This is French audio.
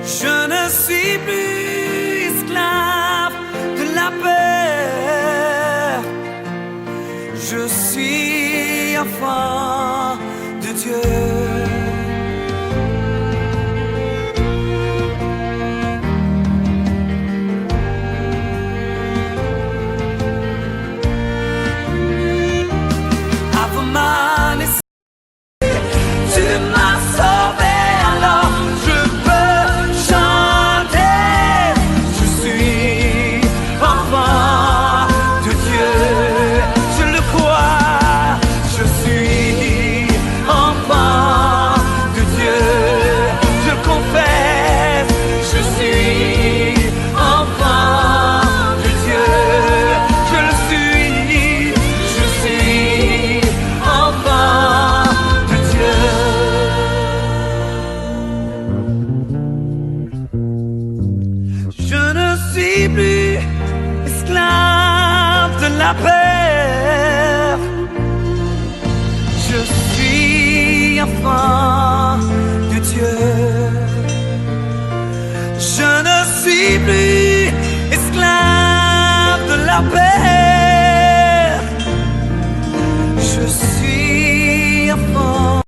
Je ne suis plus esclave de la peur. Je suis enfant de Dieu. Je ne suis plus esclave de la paix.